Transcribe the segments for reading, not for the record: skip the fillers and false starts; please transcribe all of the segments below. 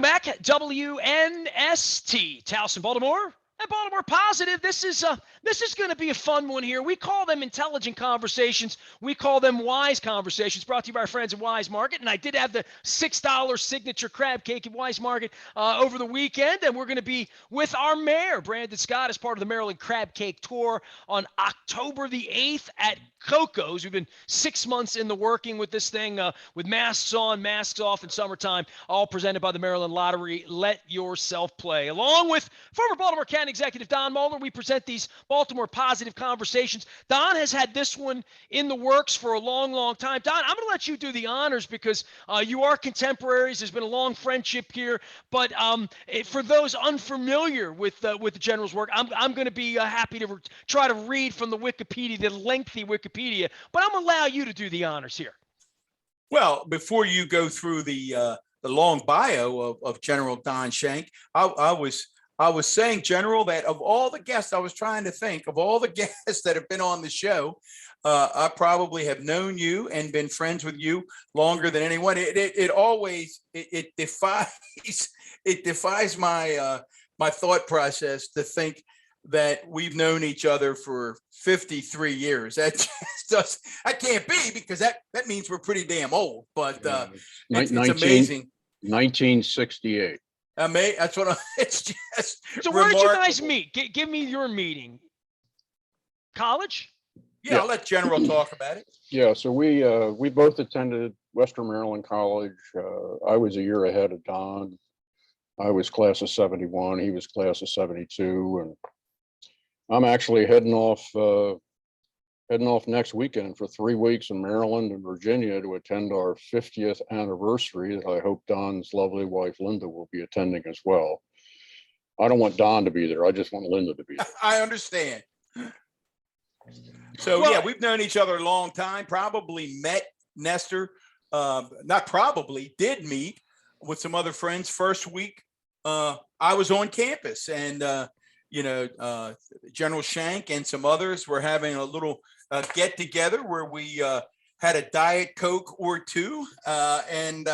back at WNST, Towson, Baltimore. And Baltimore Positive, this is going to be a fun one here. We call them intelligent conversations. We call them wise conversations, brought to you by our friends at Wise Market. And I did have the $6 signature crab cake at Wise Market over the weekend. And we're going to be with our mayor, Brandon Scott, as part of the Maryland Crab Cake Tour on October the 8th at Coco's. We've been 6 months in the working with this thing with masks on, masks off in summertime, all presented by the Maryland Lottery. Let yourself play. Along with former Baltimore County Executive Don Moeller, we present these Baltimore Positive conversations. Don has had this one in the works for a long, long time. Don, I'm going to let you do the honors because you are contemporaries. There's been a long friendship here. But for those unfamiliar with the General's work, I'm going to be happy to try to read from the Wikipedia, the lengthy Wikipedia. But I'm going to allow you to do the honors here. Well, before you go through the long bio of General Don Schenck, I was saying, General, that of all the guests, I was trying to think of all the guests that have been on the show, I probably have known you and been friends with you longer than anyone. It always defies my my thought process to think that we've known each other for 53 years. That can't be, because that means we're pretty damn old. But it's amazing. 1968. That's what it's just. So where did you guys meet? Give me your meeting. College? Yeah, I'll let General talk about it. Yeah, so we both attended Western Maryland College. I was a year ahead of Don. I was class of 71. He was class of 72, and I'm actually heading off next weekend for 3 weeks in Maryland and Virginia to attend our 50th anniversary. I hope Don's lovely wife, Linda, will be attending as well. I don't want Don to be there. I just want Linda to be there. I understand. So, yeah, we've known each other a long time, probably met Nestor, did meet with some other friends first week. I was on campus, and, General Schenck and some others were having a little get together where we had a Diet Coke or two, and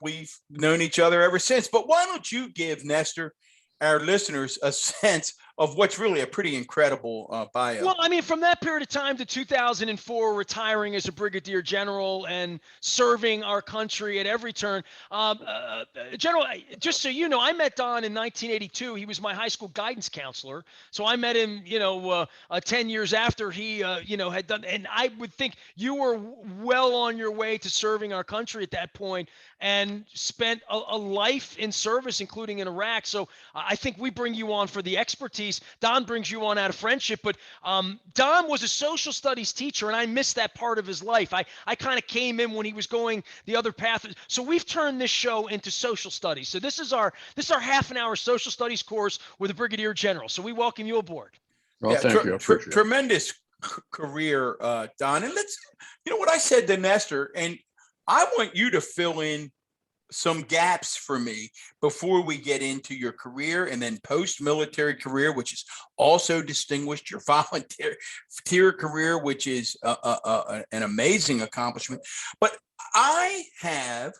we've known each other ever since. But why don't you give, Nestor, our listeners a sense of what's really a pretty incredible bio? Well, I mean, from that period of time to 2004, retiring as a brigadier general and serving our country at every turn. General, just so you know, I met Don in 1982. He was my high school guidance counselor. So I met him, 10 years after he, had done. And I would think you were well on your way to serving our country at that point and spent a life in service, including in Iraq. So I think we bring you on for the expertise. Don brings you on out of friendship, but Don was a social studies teacher, and I missed that part of his life. I kind of came in when he was going the other path. So we've turned this show into social studies. So this is our half an hour social studies course with the Brigadier General. So we welcome you aboard. Well, thank you. Tremendous career, Don. And what I said to Nestor, and I want you to fill in some gaps for me before we get into your career and then post-military career, which is also distinguished, your volunteer career, which is an amazing accomplishment. But I have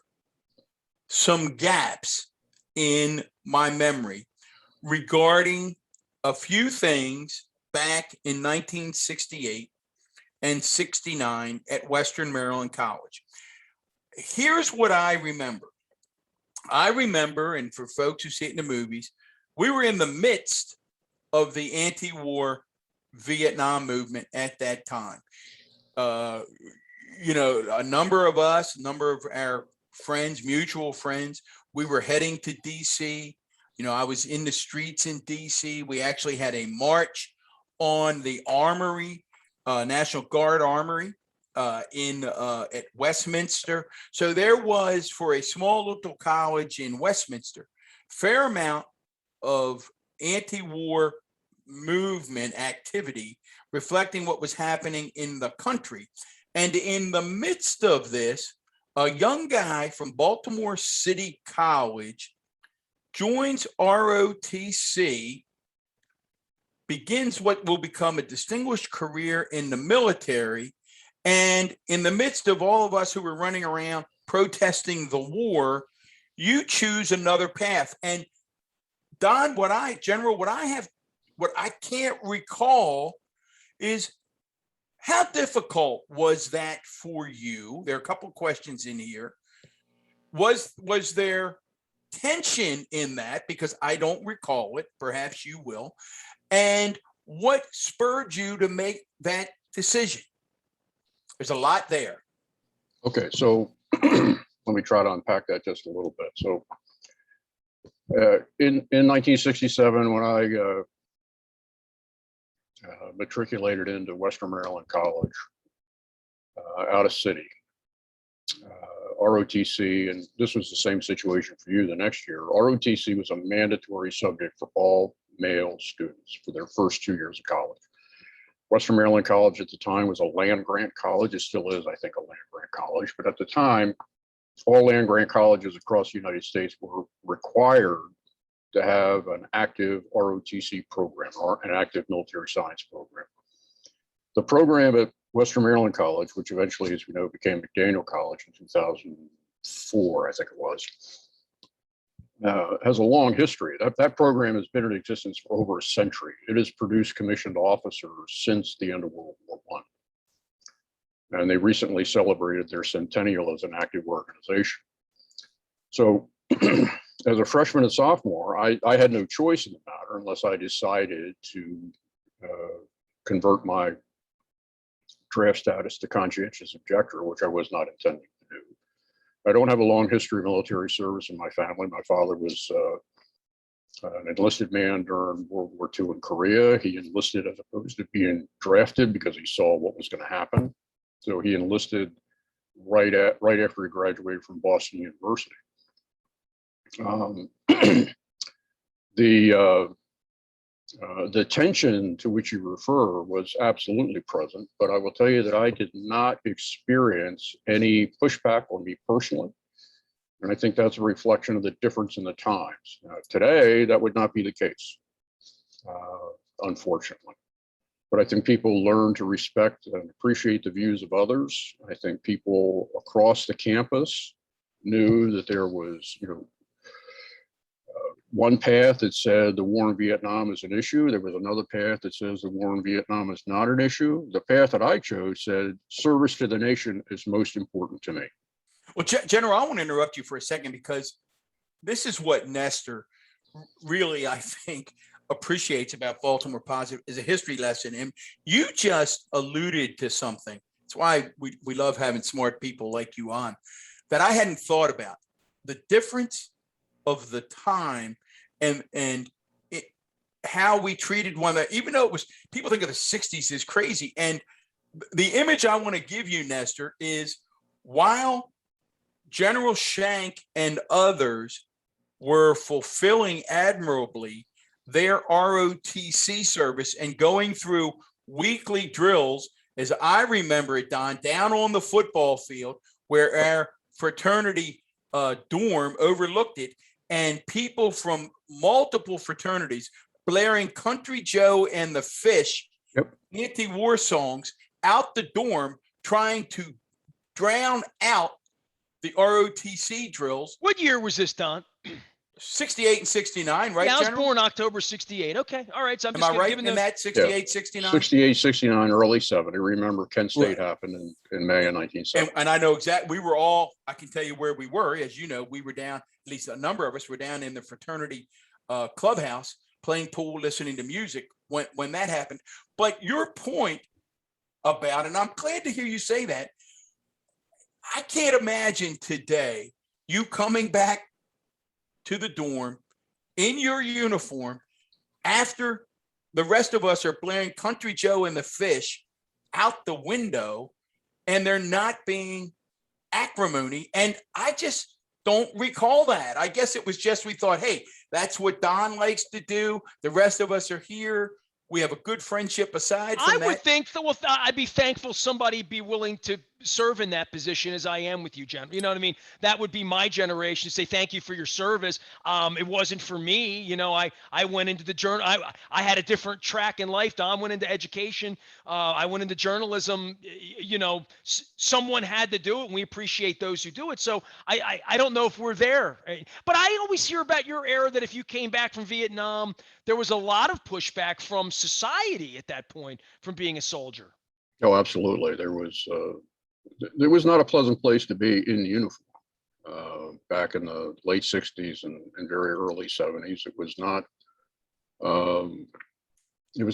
some gaps in my memory regarding a few things back in 1968 and 69 at Western Maryland College. Here's what I remember. And for folks who see it in the movies, we were in the midst of the anti-war Vietnam movement at that time. A number of our friends, mutual friends, we were heading to DC. I was in the streets in DC. We actually had a march on the Armory, National Guard Armory. At Westminster. So there was, for a small little college in Westminster, fair amount of anti-war movement activity reflecting what was happening in the country. And in the midst of this, a young guy from Baltimore City College joins ROTC, begins what will become a distinguished career in the military. And in the midst of all of us who were running around protesting the war, you choose another path. And Don, what I can't recall is, how difficult was that for you? There are a couple of questions in here. Was there tension in that? Because I don't recall it. Perhaps you will. And what spurred you to make that decision? There's a lot there. Okay, so let me try to unpack that just a little bit. So in 1967, when I matriculated into Western Maryland College out of city, ROTC, and this was the same situation for you the next year. ROTC was a mandatory subject for all male students for their first 2 years of college. Western Maryland College at the time was a land grant college. It still is, I think, a land grant college. But at the time, all land grant colleges across the United States were required to have an active ROTC program, or an active military science program. The program at Western Maryland College, which eventually, as we know, became McDaniel College in 2004, I think it was, has a long history. That program has been in existence for over a century. It has produced commissioned officers since the end of World War I. And they recently celebrated their centennial as an active organization. So as a freshman and sophomore, I had no choice in the matter unless I decided to convert my draft status to conscientious objector, which I was not intending to do. I don't have a long history of military service in my family. My father was an enlisted man during World War II in Korea. He enlisted as opposed to being drafted because he saw what was going to happen. So he enlisted right after he graduated from Boston University. The tension to which you refer was absolutely present, but I will tell you that I did not experience any pushback on me personally. And I think that's a reflection of the difference in the times. Today, that would not be the case, unfortunately. But I think people learn to respect and appreciate the views of others. I think people across the campus knew that there was, one path that said the war in Vietnam is an issue. There was another path that says the war in Vietnam is not an issue. The path that I chose said service to the nation is most important to me. Well, General, I want to interrupt you for a second, because this is what Nestor really, I think, appreciates about Baltimore Positive is a history lesson. And you just alluded to something. That's why we love having smart people like you on, that I hadn't thought about. The difference of the time and how we treated one another, even though it was, people think of the 60s as crazy. And the image I want to give you, Nestor, is while General Schenck and others were fulfilling admirably their ROTC service and going through weekly drills, as I remember it, Don, down on the football field where our fraternity dorm overlooked it, and people from multiple fraternities blaring Country Joe and the Fish, yep, anti-war songs out the dorm, trying to drown out the ROTC drills. What year was this, Don? 68 and 69, right? Yeah, I was General? born October 68. Okay. All right. So I'm Am just I right giving in that 68, 69? 68, 69, early 70. Remember, Kent State happened in May of 1970. And I know exactly, we were all, I can tell you where we were. As you know, we were down, at least a number of us were down in the fraternity clubhouse playing pool, listening to music when that happened. But your point about, and I'm glad to hear you say that, I can't imagine today you coming back to the dorm in your uniform after the rest of us are blaring Country Joe and the Fish out the window, and there not being acrimony. And I just don't recall that. I guess it was just, we thought, hey, that's what Don likes to do. The rest of us are here. We have a good friendship aside from that. I would think that, well, I'd be thankful somebody be willing to serve in that position as I am with you, Jen. You know what I mean? That would be my generation to say thank you for your service. It wasn't for me. You know, I went into the journal. I had a different track in life. Don went into education. I went into journalism. You know, someone had to do it, and we appreciate those who do it. So I don't know if we're there, but I always hear about your era that if you came back from Vietnam, there was a lot of pushback from society at that point from being a soldier. Oh, absolutely. There was not a pleasant place to be in uniform back in the late 60s and very early 70s. It was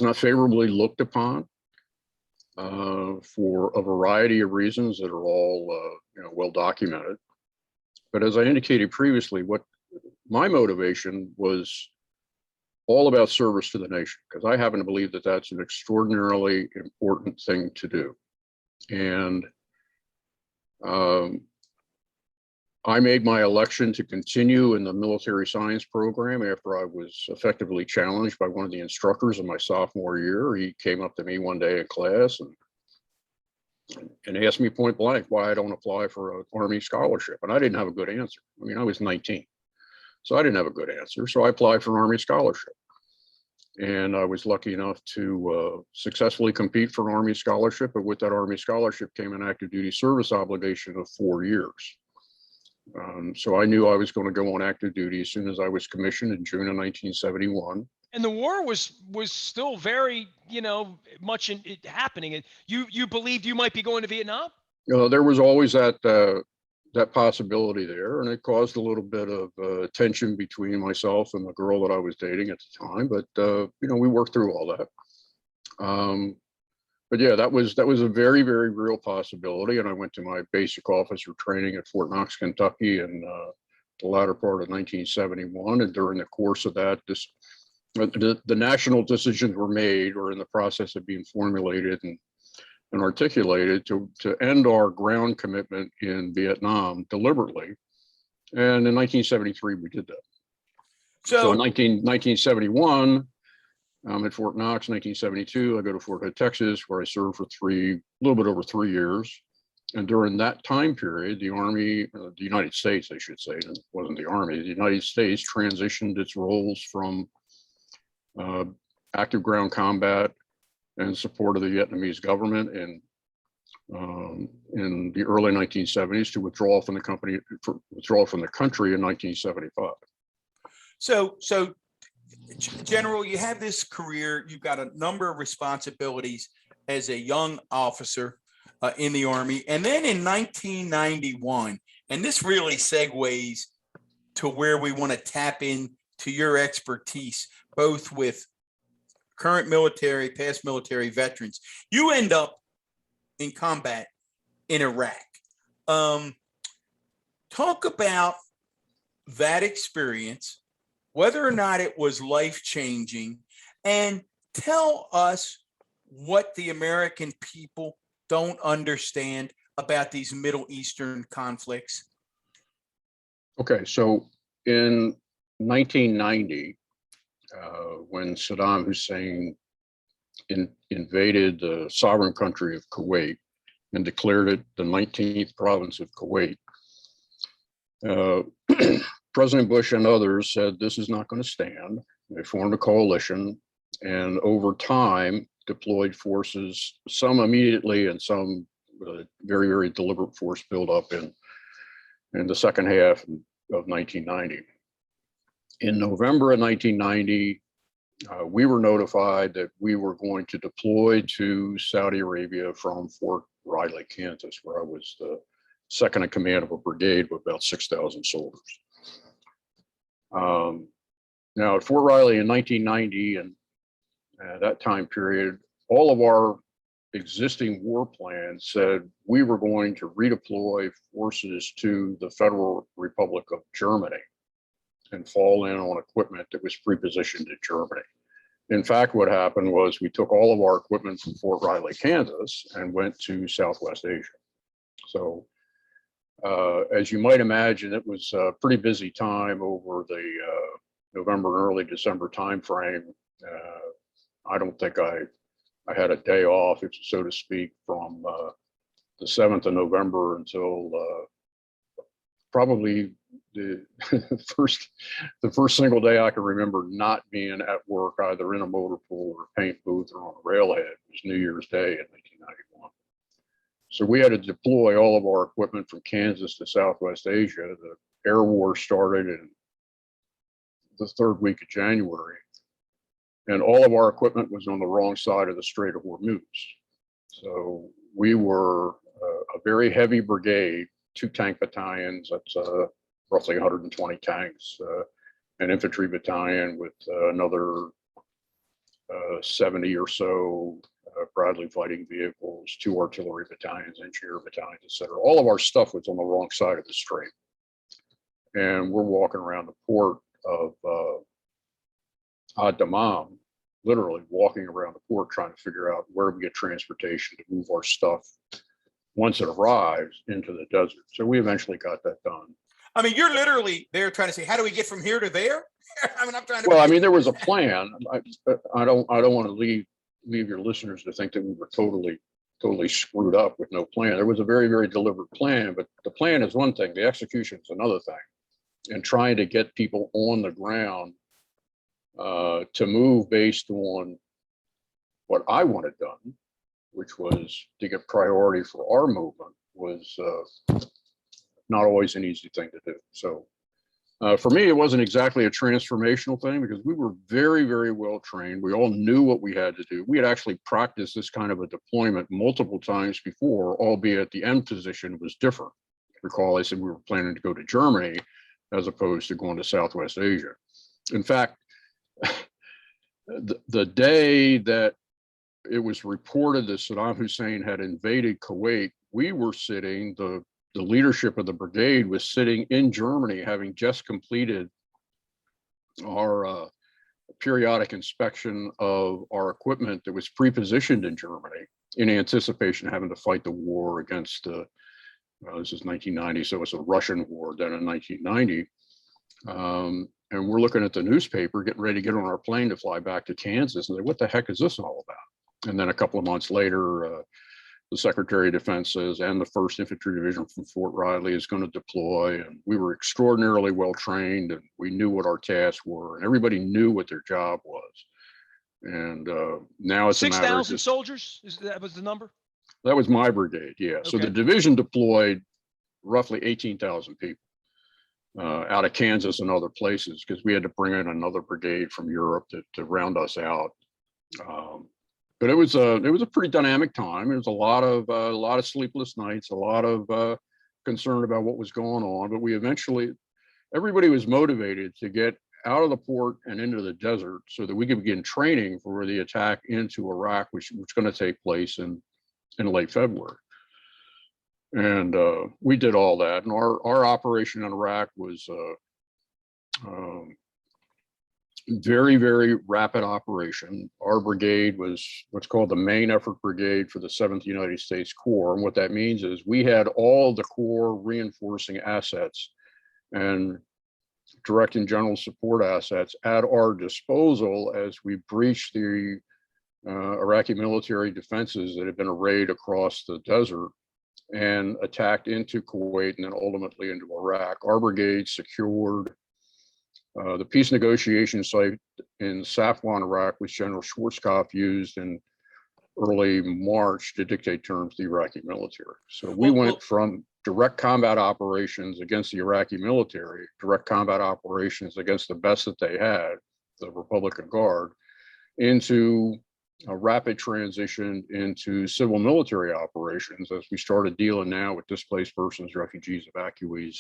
not favorably looked upon for a variety of reasons that are all well documented. But as I indicated previously, what my motivation was all about service to the nation, because I happen to believe that that's an extraordinarily important thing to do. And I made my election to continue in the military science program after I was effectively challenged by one of the instructors in my sophomore year. He came up to me one day in class and asked me point blank why I don't apply for an Army scholarship. And I didn't have a good answer. I mean, I was 19. So I didn't have a good answer. So I applied for an Army scholarship. And I was lucky enough to successfully compete for an Army scholarship. But with that Army scholarship came an active duty service obligation of 4 years. So I knew I was going to go on active duty as soon as I was commissioned in June of 1971. And the war was still very, much happening. You believed you might be going to Vietnam? There was always that possibility there, and it caused a little bit of tension between myself and the girl that I was dating at the time. But we worked through all that. But yeah, that was a very, very real possibility. And I went to my basic officer training at Fort Knox, Kentucky, in the latter part of 1971. And during the course of that, the national decisions were made or in the process of being formulated and articulated to end our ground commitment in Vietnam deliberately. And in 1973, we did that. So in 1971, at Fort Knox. 1972, I go to Fort Hood, Texas, where I served for a little bit over 3 years. And during that time period, the Army, the United States, I should say, it wasn't the Army, the United States transitioned its roles from active ground combat and support of the Vietnamese government in the early 1970s to withdraw from the country in 1975. So General, you have this career, you've got a number of responsibilities as a young officer in the Army. And then in 1991, and this really segues to where we want to tap into your expertise, both with current military, past military veterans. You end up in combat in Iraq. Talk about that experience, whether or not it was life-changing, and tell us what the American people don't understand about these Middle Eastern conflicts. Okay, so in 1990, when Saddam Hussein invaded the sovereign country of Kuwait and declared it the 19th province of Kuwait, President Bush and others said this is not going to stand. They formed a coalition and over time deployed forces, some immediately and some very, very deliberate force buildup in the second half of 1990. In November of 1990, we were notified that we were going to deploy to Saudi Arabia from Fort Riley, Kansas, where I was the second in command of a brigade with about 6,000 soldiers. Now at Fort Riley in 1990 and that time period, all of our existing war plans said we were going to redeploy forces to the Federal Republic of Germany and fall in on equipment that was pre-positioned in Germany. In fact, what happened was we took all of our equipment from Fort Riley, Kansas, and went to Southwest Asia. So as you might imagine, it was a pretty busy time over the November and early December timeframe. I don't think I had a day off, so to speak, from the 7th of November until probably the the first single day I can remember not being at work, either in a motor pool or a paint booth or on a railhead, was New Year's Day in 1991. So we had to deploy all of our equipment from Kansas to Southwest Asia. The air war started in the third week of January, and all of our equipment was on the wrong side of the Strait of Hormuz. So we were a very heavy brigade, 2 tank battalions, that's roughly 120 tanks, an infantry battalion with another 70 or so Bradley fighting vehicles, 2 artillery battalions, engineer battalions, et cetera. All of our stuff was on the wrong side of the strait. And we're walking around the port of Ad Dammam, literally walking around the port trying to figure out where we get transportation to move our stuff once it arrives into the desert. So we eventually got that done. I mean, you're literally there trying to say, how do we get from here to there? I mean, I'm trying to. Well, I mean, there was a plan. I don't want to leave your listeners to think that we were totally screwed up with no plan. There was a very, very deliberate plan, but the plan is one thing, the execution is another thing. And trying to get people on the ground to move based on what I wanted done, which was to get priority for our movement, was not always an easy thing to do. So for me, it wasn't exactly a transformational thing because we were very, very well trained. We all knew what we had to do. We had actually practiced this kind of a deployment multiple times before, albeit the end position was different. Recall I said we were planning to go to Germany as opposed to going to Southwest Asia. In fact, the day that it was reported that Saddam Hussein had invaded Kuwait, we were sitting, the leadership of the brigade was sitting in Germany, having just completed our periodic inspection of our equipment that was pre-positioned in Germany in anticipation of having to fight the war against, this is 1990, so it's a Russian war then in 1990. And we're looking at the newspaper, getting ready to get on our plane to fly back to Kansas. And like, what the heck is this all about? And then a couple of months later, the Secretary of Defense says, and the 1st Infantry Division from Fort Riley is going to deploy. And we were extraordinarily well trained and we knew what our tasks were and everybody knew what their job was. And now it's 6,000 soldiers, that was the number? That was my brigade, yeah. Okay. So the division deployed roughly 18,000 people out of Kansas and other places because we had to bring in another brigade from Europe to round us out. But it was a pretty dynamic time. It was a lot of sleepless nights, a lot of concern about what was going on. But we eventually, everybody was motivated to get out of the port and into the desert so that we could begin training for the attack into Iraq, which was going to take place in late February. And we did all that. And our operation in Iraq was very, very rapid operation. Our brigade was what's called the Main Effort Brigade for the 7th United States Corps. And what that means is we had all the Corps reinforcing assets and direct and general support assets at our disposal as we breached the Iraqi military defenses that had been arrayed across the desert and attacked into Kuwait and then ultimately into Iraq. Our brigade secured the peace negotiation site in Safwan, Iraq, which General Schwarzkopf used in early March to dictate terms to the Iraqi military. So we went from direct combat operations against the Iraqi military, direct combat operations against the best that they had, the Republican Guard, into a rapid transition into civil military operations as we started dealing now with displaced persons, refugees, evacuees,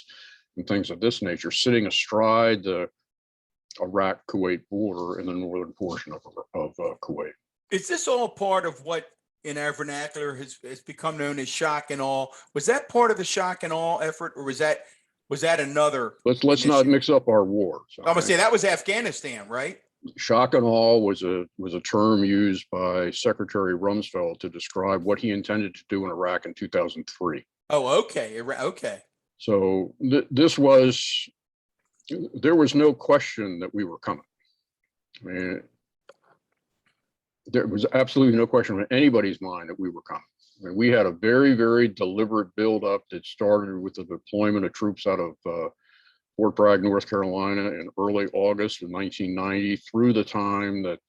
and things of this nature, sitting astride the Iraq-Kuwait border in the northern portion of Kuwait. Is this all part of what in our vernacular has become known as shock and awe? Was that part of the shock and awe effort, or was that another? Let's not mix up our wars. I'm gonna say that was Afghanistan, right? Shock and awe was a term used by Secretary Rumsfeld to describe what he intended to do in Iraq in 2003. Oh, okay, okay. So there was no question that we were coming. I mean, there was absolutely no question in anybody's mind that we were coming. I mean, we had a very, very deliberate buildup that started with the deployment of troops out of Fort Bragg, North Carolina in early August of 1990 through the time that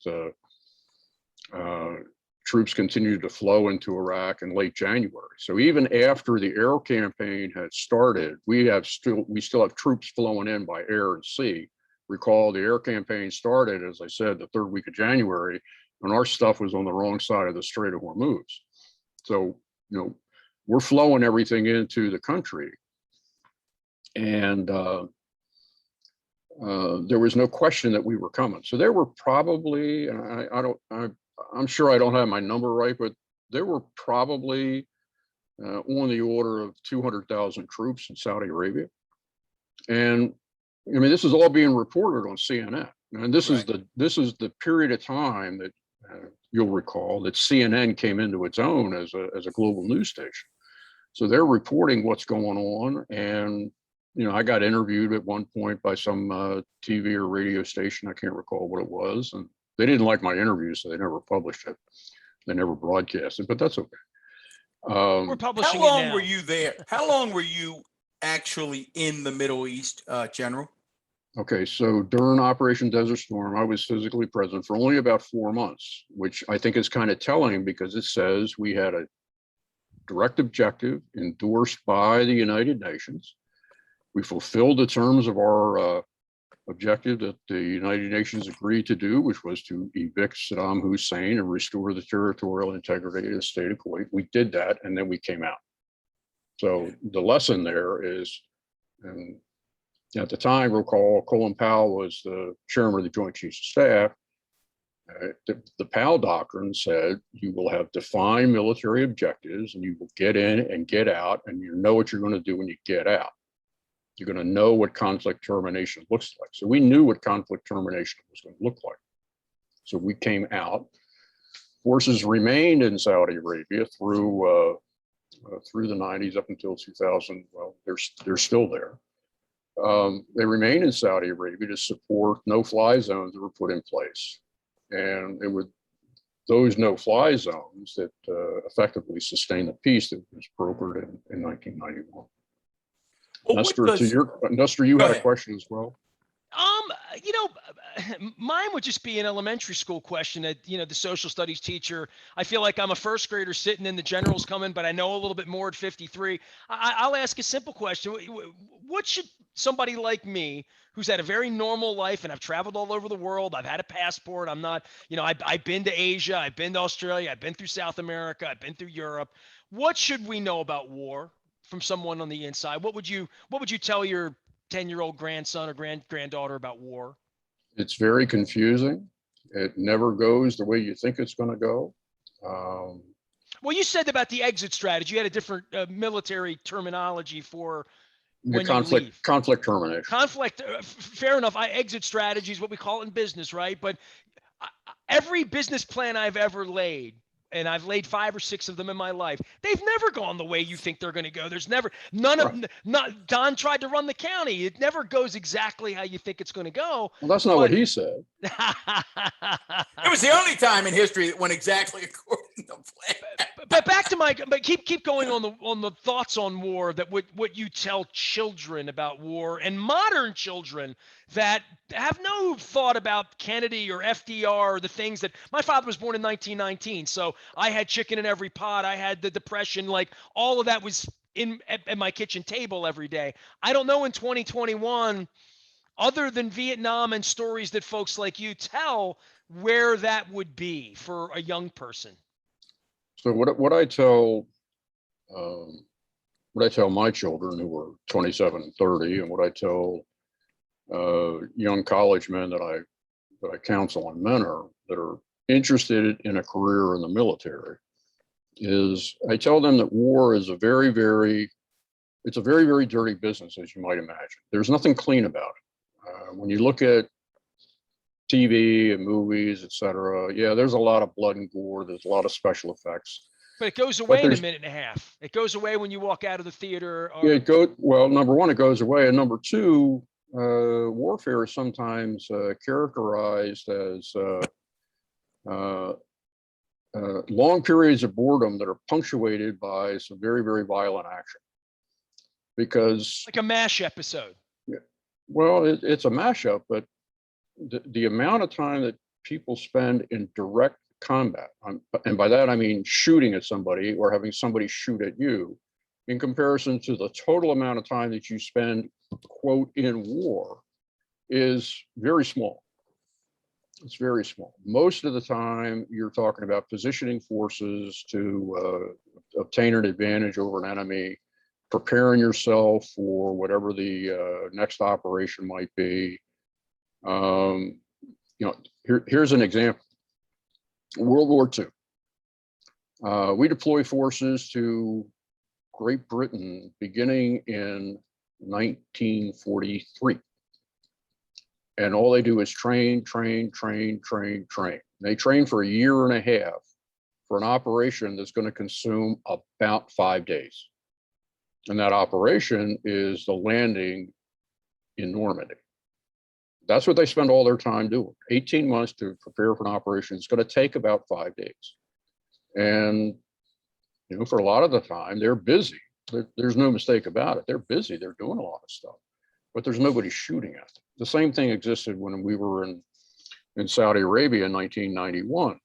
troops continued to flow into Iraq in late January. So even after the air campaign had started, we still have troops flowing in by air and sea. Recall the air campaign started, as I said, the third week of January, and our stuff was on the wrong side of the Strait of Hormuz. So, we're flowing everything into the country. And there was no question that we were coming. So there were probably, and I'm sure I don't have my number right, but there were probably on the order of 200,000 troops in Saudi Arabia. And I mean, this is all being reported on CNN. And this is the period of time that you'll recall that CNN came into its own as a global news station. So they're reporting what's going on. And, I got interviewed at one point by some TV or radio station. I can't recall what it was. And they didn't like my interview, so they never published it. They never broadcast it, but that's okay. We're publishing How long it now. were you there? How long were you actually in the Middle East, General? Okay, so during Operation Desert Storm, I was physically present for only about 4 months, which I think is kind of telling because it says we had a direct objective endorsed by the United Nations. We fulfilled the terms of our objective that the United Nations agreed to do, which was to evict Saddam Hussein and restore the territorial integrity of the state of Kuwait. We did that, and then we came out. So the lesson there is, and at the time, recall, Colin Powell was the chairman of the Joint Chiefs of Staff. The Powell Doctrine said you will have defined military objectives and you will get in and get out, and you know what you're going to do when you get out. You're going to know what conflict termination looks like. So we knew what conflict termination was going to look like. So we came out. Forces remained in Saudi Arabia through the 90s up until 2000. Well, they're still there. They remained in Saudi Arabia to support no-fly zones that were put in place. And it was those no-fly zones that effectively sustained the peace that was brokered in 1991. Well, Nestor, you had a question as well. Mine would just be an elementary school question that, the social studies teacher, I feel like I'm a first grader sitting in the generals coming, but I know a little bit more at 53. I'll ask a simple question. What should somebody like me, who's had a very normal life and I've traveled all over the world, I've had a passport, I'm not, I've been to Asia, I've been to Australia, I've been through South America, I've been through Europe. What should we know about war from someone on the inside? What would you tell your 10-year-old grandson or granddaughter about war? It's very confusing. It never goes the way you think it's going to go. Well, you said about the exit strategy. You had a different military terminology for when conflict, you leave. Conflict termination. Conflict, fair enough. Exit strategy is what we call it in business, right? But every business plan I've ever laid, and I've laid 5 or 6 of them in my life, they've never gone the way you think they're going to go. There's never, Don tried to run the county. It never goes exactly how you think it's going to go. Well, that's not what he said. It was the only time in history that went exactly according to plan. But back to but keep going on the thoughts on war, that what you tell children about war, and modern children that have no thought about Kennedy or FDR or the things that my father was born in 1919. So I had chicken in every pot. I had the Depression, like all of that was at my kitchen table every day. I don't know in 2021, other than Vietnam and stories that folks like you tell, where that would be for a young person. So what I tell my children who are 27 and 30, and what I tell young college men that I counsel and mentor that are interested in a career in the military, is I tell them that war is a very, very dirty business, as you might imagine. There's nothing clean about it. When you look at TV and movies, etc., yeah, there's a lot of blood and gore. There's a lot of special effects. But it goes away in a minute and a half. It goes away when you walk out of the theater. Well, number one, it goes away, and number two, warfare is sometimes characterized as long periods of boredom that are punctuated by some very, very violent action. Because like a MASH episode. Well, it's a mashup, but the amount of time that people spend in direct combat, and by that I mean shooting at somebody or having somebody shoot at you, in comparison to the total amount of time that you spend, quote, in war, is very small. It's very small. Most of the time, you're talking about positioning forces to obtain an advantage over an enemy, preparing yourself for whatever the next operation might be. Here's an example. World War II. We deploy forces to Great Britain beginning in 1943. And all they do is train. They train for a year and a half for an operation that's going to consume about 5 days. And that operation is the landing in Normandy. That's what they spend all their time doing. 18 months to prepare for an operation. It's going to take about 5 days. And, for a lot of the time, they're busy. There's no mistake about it. They're busy. They're doing a lot of stuff, but there's nobody shooting at them. The same thing existed when we were in Saudi Arabia in 1991.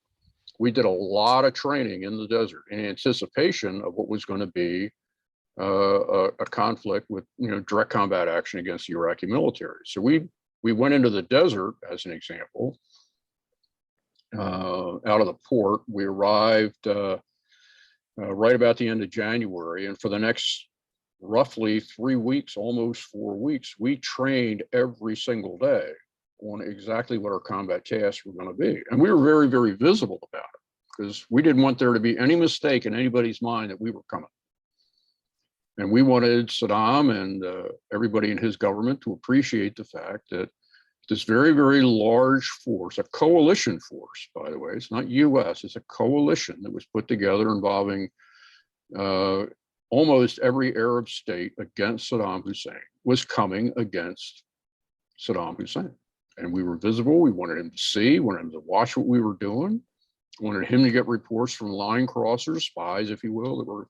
We did a lot of training in the desert in anticipation of what was going to be a conflict with direct combat action against the Iraqi military. So we went into the desert, as an example, out of the port. We arrived right about the end of January, and for the next roughly 3 weeks, almost 4 weeks, we trained every single day on exactly what our combat tasks were going to be. And we were very, very visible about it because we didn't want there to be any mistake in anybody's mind that we were coming. And we wanted Saddam and everybody in his government to appreciate the fact that this very, very large force, a coalition force, by the way, it's not US, it's a coalition that was put together involving almost every Arab state against Saddam Hussein, was coming against Saddam Hussein. And we were visible. We wanted him to see, wanted him to watch what we were doing, wanted him to get reports from line crossers, spies, if you will, that were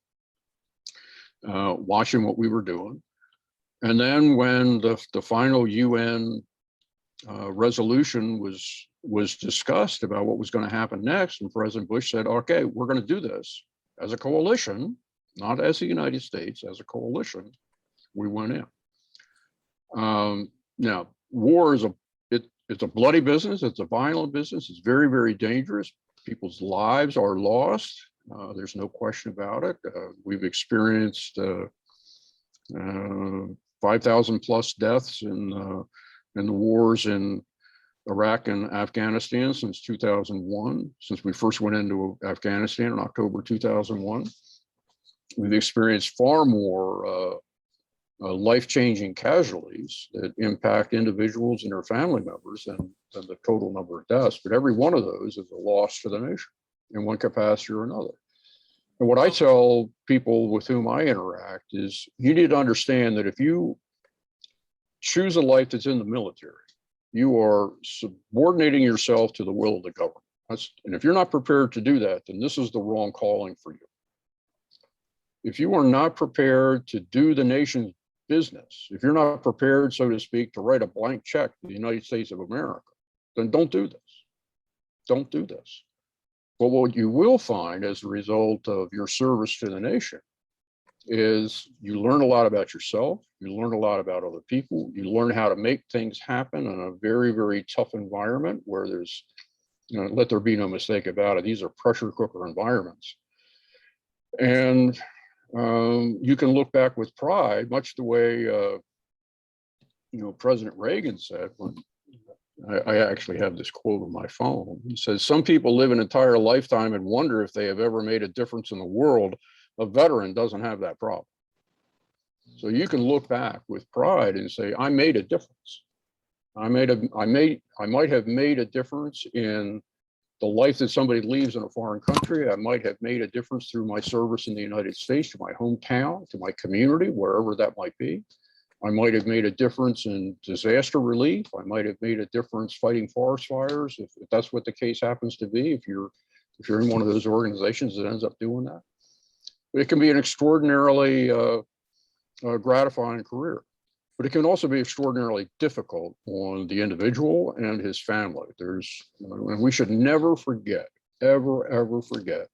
watching what we were doing. And then when the final UN resolution was discussed about what was going to happen next, and President Bush said, okay, we're going to do this as a coalition, not as the United States, as a coalition, we went in. Now, war is it's a bloody business. It's a violent business. It's very, very dangerous. People's lives are lost. There's no question about it. We've experienced 5,000 plus deaths in the wars in Iraq and Afghanistan since 2001, since we first went into Afghanistan in October 2001. We've experienced far more life-changing casualties that impact individuals and their family members than the total number of deaths. But every one of those is a loss to the nation in one capacity or another. And what I tell people with whom I interact is you need to understand that if you choose a life that's in the military, you are subordinating yourself to the will of the government. And if you're not prepared to do that, then this is the wrong calling for you. If you are not prepared to do the nation's business, if you're not prepared, so to speak, to write a blank check to the United States of America, then don't do this. Don't do this. But what you will find as a result of your service to the nation is you learn a lot about yourself, you learn a lot about other people, you learn how to make things happen in a very, very tough environment where there's, let there be no mistake about it, these are pressure cooker environments. And you can look back with pride, much the way President Reagan said when I actually have this quote on my phone. He says, "Some people live an entire lifetime and wonder if they have ever made a difference in the world. A veteran doesn't have that problem." So you can look back with pride and say, I made a difference. I might have made a difference in the life that somebody leaves in a foreign country. I might have made a difference through my service in the United States, to my hometown, to my community, wherever that might be. I might have made a difference in disaster relief. I might have made a difference fighting forest fires, if that's what the case happens to be. If you're if you're in one of those organizations that ends up doing that. It can be an extraordinarily gratifying career, but it can also be extraordinarily difficult on the individual and his family. And we should never forget, ever forget,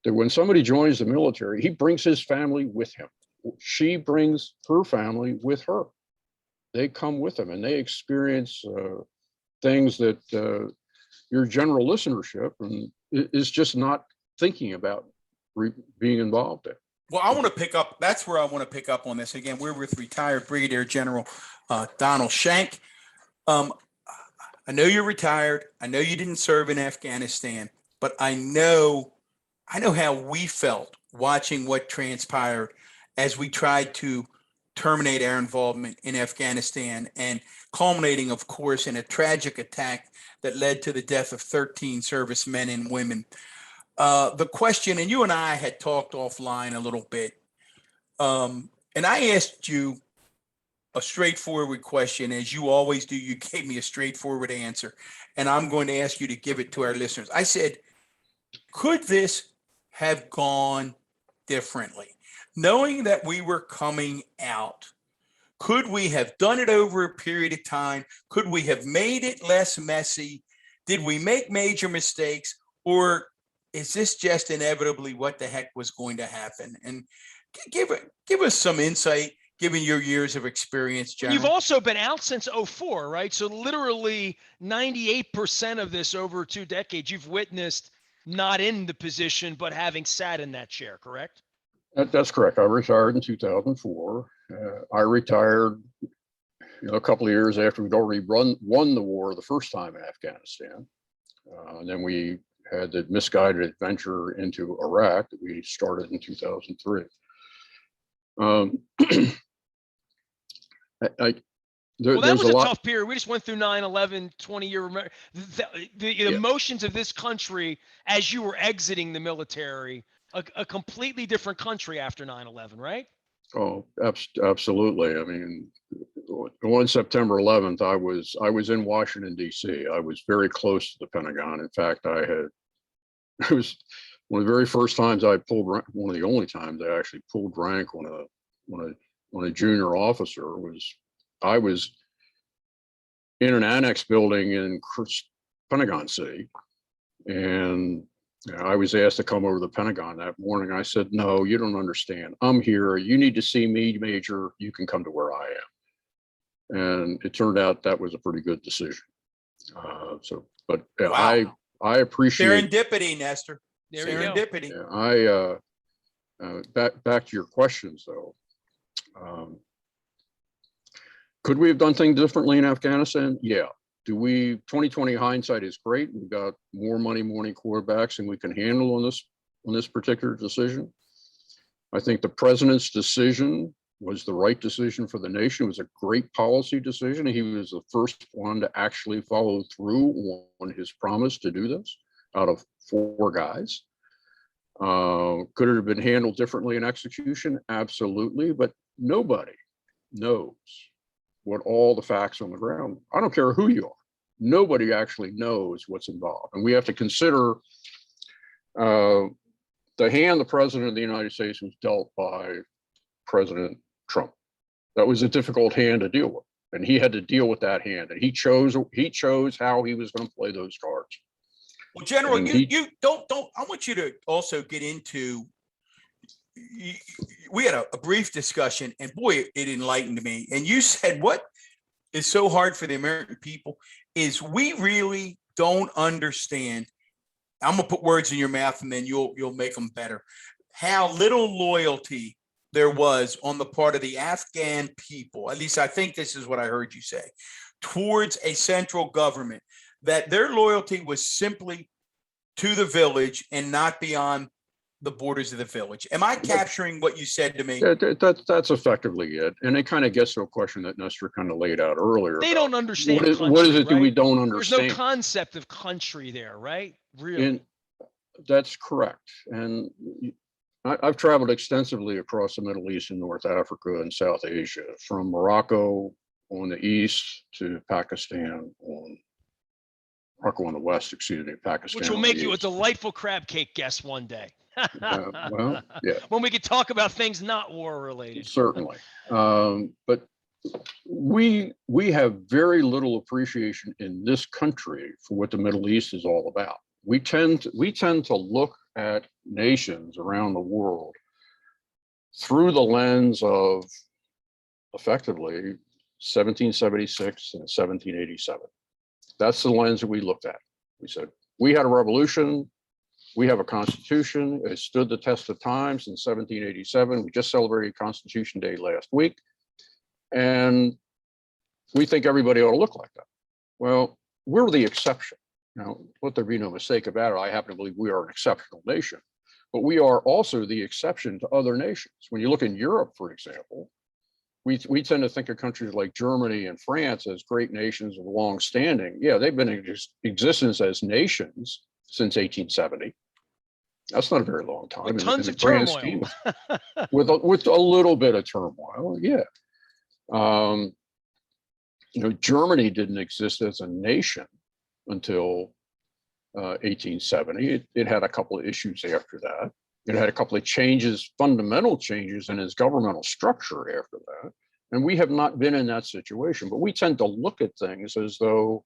that when somebody joins the military, he brings his family with him. She brings her family with her. They come with him and they experience things that your general listenership is just not thinking about being involved in. Well, I want to pick up, that's where I want to pick up on this. Again, we're with retired Brigadier General Donald Schenck. I know you're retired. I know you didn't serve in Afghanistan, but I know how we felt watching what transpired as we tried to terminate our involvement in Afghanistan, and culminating, of course, in a tragic attack that led to the death of 13 servicemen and women. The question, and you and I had talked offline a little bit, and I asked you a straightforward question, as you always do. You gave me a straightforward answer, and I'm going to ask you to give it to our listeners. I said, could this have gone differently? Knowing that we were coming out, could we have done it over a period of time? Could we have made it less messy? Did we make major mistakes? Or is this just inevitably what the heck was going to happen? And give us some insight, given your years of experience, General. You've also been out since 2004, right? So literally 98% of this over 2 decades, you've witnessed not in the position, but having sat in that chair, correct? That's correct. I retired in 2004. I retired a couple of years after we'd already won the war the first time in Afghanistan. And then we had the misguided adventure into Iraq that we started in 2003. Well, that was a tough period. We just went through 9/11, 20-year. The emotions of this country as you were exiting the military, a completely different country after 9/11, right? Oh, absolutely. I mean, on September 11th, I was in Washington, D.C. I was very close to the Pentagon. In fact, it was one of the very first times I pulled rank, one of the only times I actually pulled rank on a junior officer. I was in an annex building in Pentagon City, and I was asked to come over to the Pentagon that morning. I said, no, you don't understand. I'm here. You need to see me, Major. You can come to where I am. And it turned out that was a pretty good decision. But wow. I appreciate serendipity, Nestor. There serendipity. Back to your questions, though. Could we have done things differently in Afghanistan? Yeah. 2020 hindsight is great. We've got more money, more quarterbacks, and we can handle on this particular decision. I think the president's decision was the right decision for the nation. It was a great policy decision. He was the first one to actually follow through on his promise to do this out of 4 guys. Could it have been handled differently in execution? Absolutely, but nobody knows what all the facts on the ground. I don't care who you are. Nobody actually knows what's involved. And we have to consider the hand the president of the United States was dealt by President Trump. That was a difficult hand to deal with. And he had to deal with that hand. And he chose how he was going to play those cards. Well, General, you don't, I want you to also get into, we had a brief discussion, and boy, it enlightened me. And you said what is so hard for the American people is we really don't understand. I'm gonna put words in your mouth, and then you'll make them better. How little loyalty there was on the part of the Afghan people, at least I think this is what I heard you say, towards a central government, that their loyalty was simply to the village and not beyond the borders of the village. Am I capturing what you said to me? That's effectively it. And it kind of gets to a question that Nestor kind of laid out earlier. They don't understand what is it right? that we don't understand? There's no concept of country there, right? Really? And that's correct. And I've traveled extensively across the Middle East and North Africa and South Asia, from Morocco on the east to Pakistan Morocco on the west, excuse me, Pakistan. Which will on make the you a east. delightful crab cake guest one day. Well, yeah, When we could talk about things not war related. certainly. But we have very little appreciation in this country for what the Middle East is all about. We tend to look at nations around the world through the lens of effectively 1776 and 1787. That's the lens that we looked at. We said, we had a revolution, we have a constitution, it stood the test of time since 1787. We just celebrated Constitution Day last week. And we think everybody ought to look like that. Well, we're the exception. Now, let there be no mistake about it. I happen to believe we are an exceptional nation, but we are also the exception to other nations. When you look in Europe, for example, we tend to think of countries like Germany and France as great nations of long standing. Yeah, they've been in existence as nations since 1870. That's not a very long time. With tons in of the grand turmoil. scheme with a little bit of turmoil, yeah. Germany didn't exist as a nation until 1870. It had a couple of issues after that. It had a couple of changes, fundamental changes in its governmental structure after that. And we have not been in that situation, but we tend to look at things as though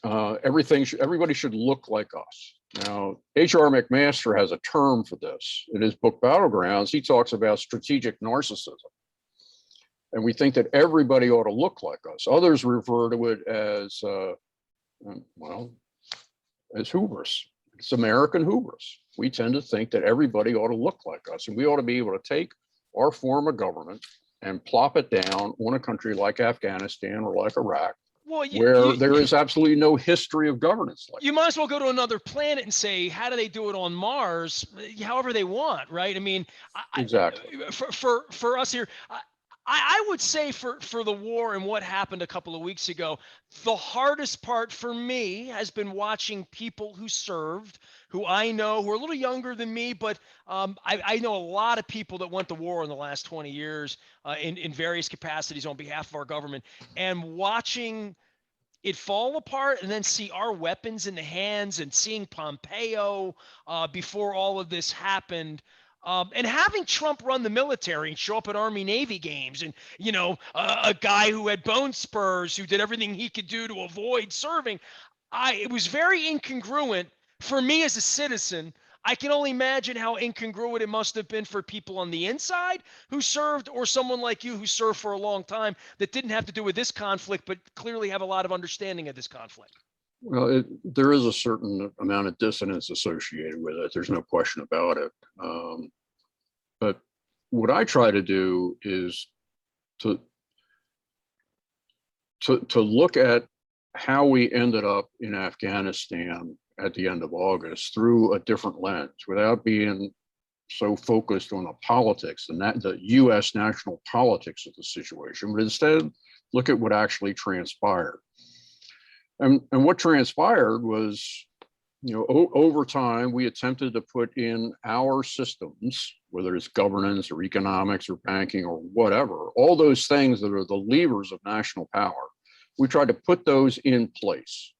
everybody should look like us. Now, H.R. McMaster has a term for this. In his book, Battlegrounds, he talks about strategic narcissism. And we think that everybody ought to look like us. Others refer to it as, as hubris. It's American hubris. We tend to think that everybody ought to look like us, and we ought to be able to take our form of government and plop it down on a country like Afghanistan or like Iraq, where there is absolutely no history of governance like you might as well go to another planet and say, how do they do it on Mars? However they want, right? I mean, exactly. For us here, I would say for the war and what happened a couple of weeks ago, the hardest part for me has been watching people who served, who I know, who are a little younger than me, but I know a lot of people that went to war in the last 20 years in various capacities on behalf of our government, and watching it fall apart and then see our weapons in the hands and seeing Pompeo before all of this happened. And having Trump run the military and show up at Army Navy games, and a guy who had bone spurs, who did everything he could do to avoid serving, it was very incongruent for me as a citizen. I can only imagine how incongruent it must have been for people on the inside who served, or someone like you who served for a long time that didn't have to do with this conflict, but clearly have a lot of understanding of this conflict. Well, there is a certain amount of dissonance associated with it. There's no question about it. But what I try to do is to look at how we ended up in Afghanistan at the end of August through a different lens, without being so focused on the politics and the U.S. national politics of the situation, but instead look at what actually transpired. And what transpired was, over time, we attempted to put in our systems, whether it's governance or economics or banking or whatever, all those things that are the levers of national power. We tried to put those in place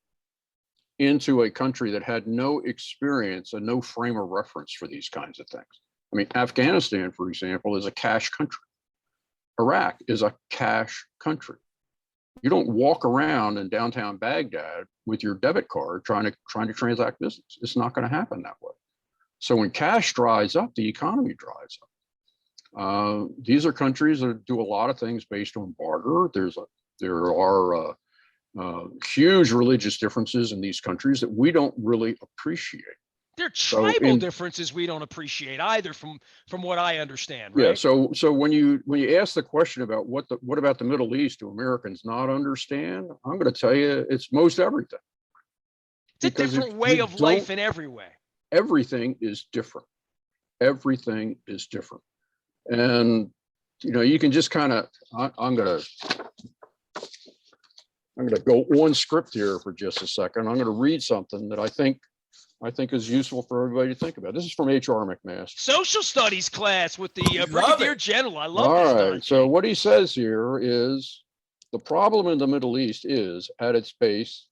into a country that had no experience and no frame of reference for these kinds of things. I mean, Afghanistan, for example, is a cash country. Iraq is a cash country. You don't walk around in downtown Baghdad with your debit card trying to transact business. It's not going to happen that way. So when cash dries up, the economy dries up. These are countries that do a lot of things based on barter. There are huge religious differences in these countries that we don't really appreciate. There are tribal differences we don't appreciate either, from what I understand, right? Yeah. So when you ask the question about what about the Middle East do Americans not understand, I'm going to tell you it's most everything. It's a different way of life in every way. Everything is different. Everything is different. And you can just kind of I'm going to go on script here for just a second. I'm going to read something that I think is useful for everybody to think about. This is from H.R. McMaster. Social studies class with the Brigadier General. I love this. All right. So what he says here is the problem in the Middle East is, at its base,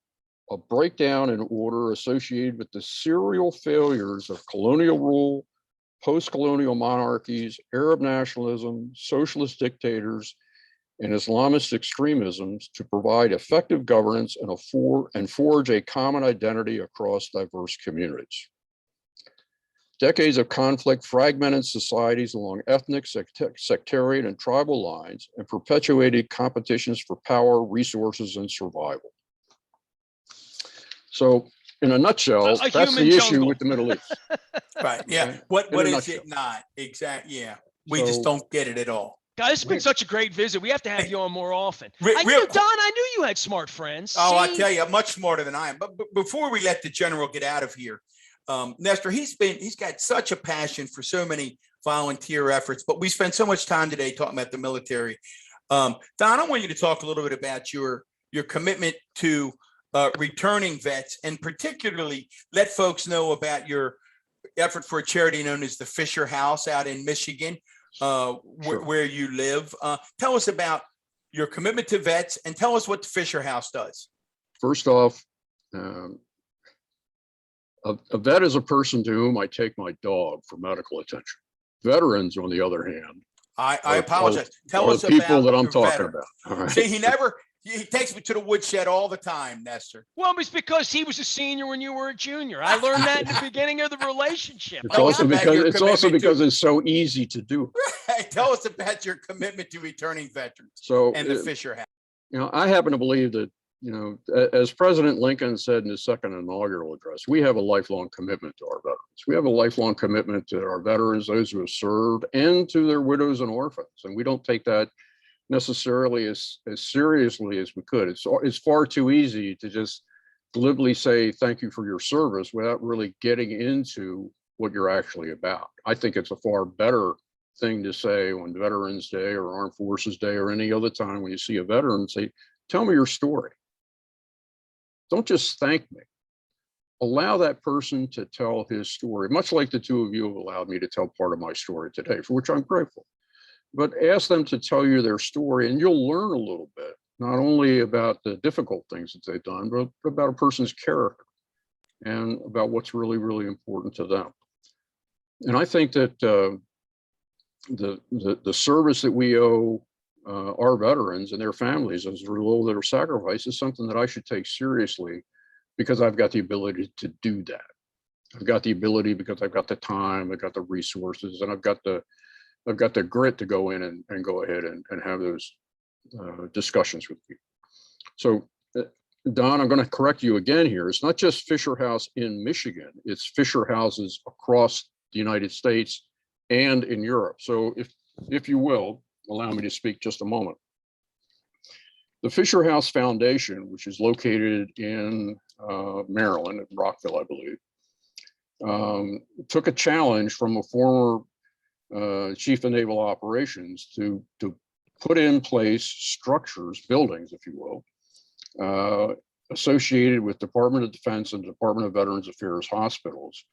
a breakdown in order associated with the serial failures of colonial rule, post-colonial monarchies, Arab nationalism, socialist dictators, and Islamist extremisms to provide effective governance and forge a common identity across diverse communities. Decades of conflict fragmented societies along ethnic, sectarian, and tribal lines and perpetuated competitions for power, resources, and survival. So, in a nutshell, that's the issue with the Middle East. Right. Yeah. Okay? What is it not? Exactly. Yeah. We just don't get it at all. Guys, it's been such a great visit. We have to have you on more often. Don, I knew you had smart friends. Oh, I tell you, much smarter than I am. But before we let the general get out of here, Nestor, he's got such a passion for so many volunteer efforts, but we spent so much time today talking about the military. Don, I want you to talk a little bit about your commitment to returning vets, and particularly let folks know about your effort for a charity known as the Fisher House out in Michigan, Sure. where you live. Tell us about your commitment to vets and tell us what the Fisher House does. First off, a vet is a person to whom I take my dog for medical attention. Veterans, on the other hand, I apologize. Tell us the people about that I'm your talking veteran. about. All right. See, he takes me to the woodshed all the time, Nestor. Well, it's because he was a senior when you were a junior. I learned that in the beginning of the relationship. It's also because it's so easy to do. Tell us about your commitment to returning veterans and the Fisher House. You know, I happen to believe that, you know, as President Lincoln said in his second inaugural address, we have a lifelong commitment to our veterans. We have a lifelong commitment to our veterans, those who have served, and to their widows and orphans. And we don't take that necessarily as seriously as we could. It's far too easy to just glibly say thank you for your service without really getting into what you're actually about. I think it's a far better thing to say on Veterans Day or Armed Forces Day or any other time when you see a veteran, say, tell me your story. Don't just thank me. Allow that person to tell his story, much like the two of you have allowed me to tell part of my story today, for which I'm grateful. But ask them to tell you their story, and you'll learn a little bit, not only about the difficult things that they've done, but about a person's character and about what's really, really important to them. And I think that the service that we owe our veterans and their families as a result of their sacrifice is something that I should take seriously, because I've got the ability to do that. I've got the ability because I've got the time, I've got the resources, and I've got the grit to go in and go ahead and have those discussions with people. So, Don, I'm going to correct you again here. It's not just Fisher House in Michigan, it's Fisher Houses across the United States and in Europe. So if you will, allow me to speak just a moment. The Fisher House Foundation, which is located in Maryland, at Rockville, I believe, took a challenge from a former chief of naval operations to put in place structures, buildings, if you will, associated with Department of Defense and Department of Veterans Affairs hospitals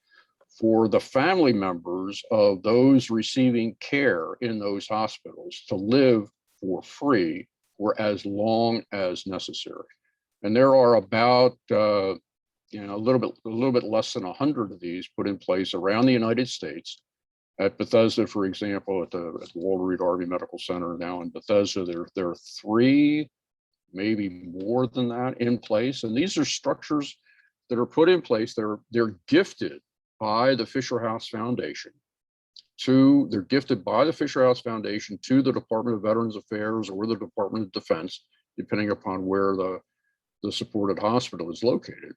for the family members of those receiving care in those hospitals to live for free for as long as necessary. And there are about a little bit less than 100 of these put in place around the United States. At Bethesda, for example, at the Walter Reed Army Medical Center now in Bethesda, there are 3, maybe more than that, in place. And these are structures that are put in place. They're gifted by the Fisher House Foundation to the Department of Veterans Affairs or the Department of Defense, depending upon where the supported hospital is located.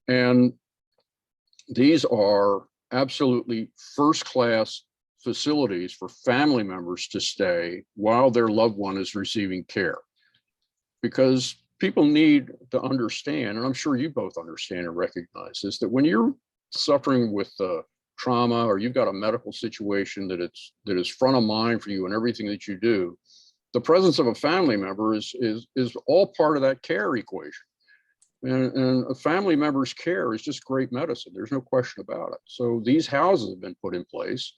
And these are absolutely first-class facilities for family members to stay while their loved one is receiving care. Because people need to understand, and I'm sure you both understand and recognize this, that when you're suffering with trauma, or you've got a medical situation that is front of mind for you in everything that you do, the presence of a family member is all part of that care equation. And a family member's care is just great medicine. There's no question about it. So these houses have been put in place,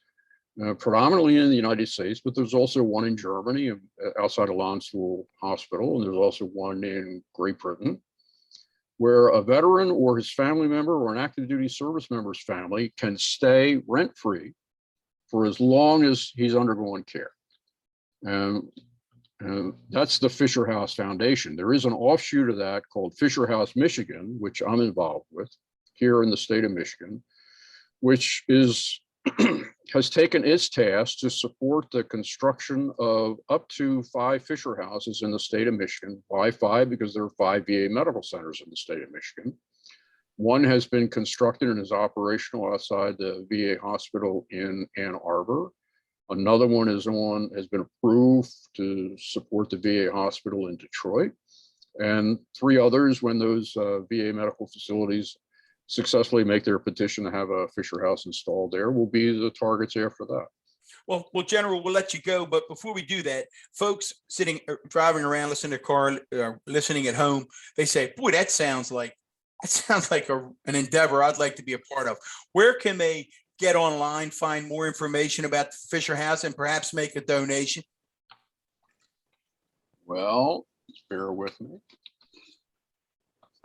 predominantly in the United States, but there's also one in Germany outside of Landstuhl Hospital, and there's also one in Great Britain. where a veteran or his family member or an active duty service member's family can stay rent-free for as long as he's undergoing care. And that's the Fisher House Foundation. There is an offshoot of that called Fisher House Michigan, which I'm involved with here in the state of Michigan, which is has taken its task to support the construction of up to 5 Fisher houses in the state of Michigan. Why 5? Because there are 5 VA medical centers in the state of Michigan. One has been constructed and is operational outside the VA hospital in Ann Arbor. Another one has been approved to support the VA hospital in Detroit. And 3 others, when those VA medical facilities successfully make their petition to have a Fisher House installed there, will be the targets after that. Well, General, we'll let you go. But before we do that, folks sitting, driving around, listening to car, listening at home, they say, boy, that sounds like an endeavor I'd like to be a part of. Where can they get online, find more information about the Fisher House, and perhaps make a donation? Well, bear with me.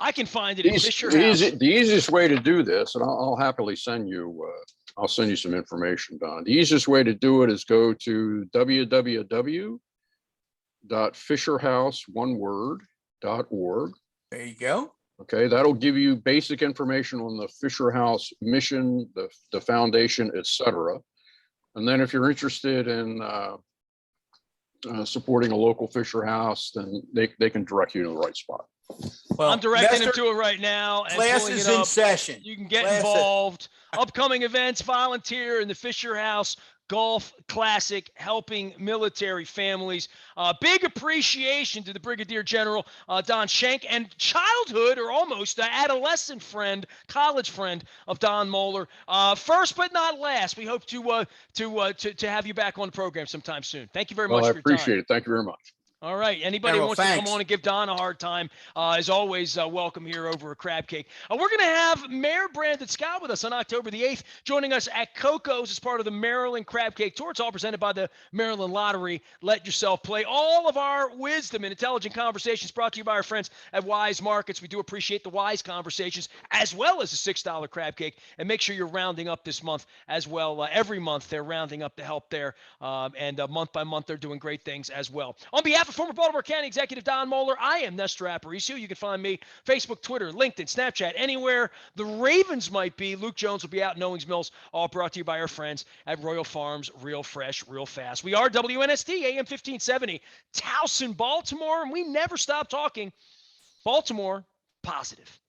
I can find it at Fisher House. The easiest way to do this, and I'll happily send you, I'll send you some information, Don. The easiest way to do it is go to www.fisherhouse.org. There you go. Okay, that'll give you basic information on the Fisher House mission, the foundation, etc. And then if you're interested in supporting a local Fisher House, then they can direct you to the right spot. Well, I'm directing him to it right now. And class is in session. You can get involved. Upcoming events, volunteer in the Fisher House Golf Classic, helping military families. Big appreciation to the Brigadier General Don Schenck, and childhood or almost adolescent friend, college friend of Don Moeller. First but not last, we hope to have you back on the program sometime soon. Thank you very much for your time. I appreciate it. Thank you very much. All right. Anybody who wants to come on and give Don a hard time is always welcome here over a Crab Cake. We're going to have Mayor Brandon Scott with us on October the 8th, joining us at Coco's as part of the Maryland Crab Cake Tour. It's all presented by the Maryland Lottery. Let yourself play. All of our wisdom and intelligent conversations brought to you by our friends at Wise Markets. We do appreciate the Wise conversations as well as the $6 crab cake. And make sure you're rounding up this month as well. Every month they're rounding up to help there. And month by month they're doing great things as well. On behalf of former Baltimore County Executive Don Moeller, I am Nestor Aparicio. You can find me Facebook, Twitter, LinkedIn, Snapchat, anywhere the Ravens might be. Luke Jones will be out in Owings Mills, all brought to you by our friends at Royal Farms, real fresh, real fast. We are WNST, AM 1570, Towson, Baltimore, and we never stop talking Baltimore positive.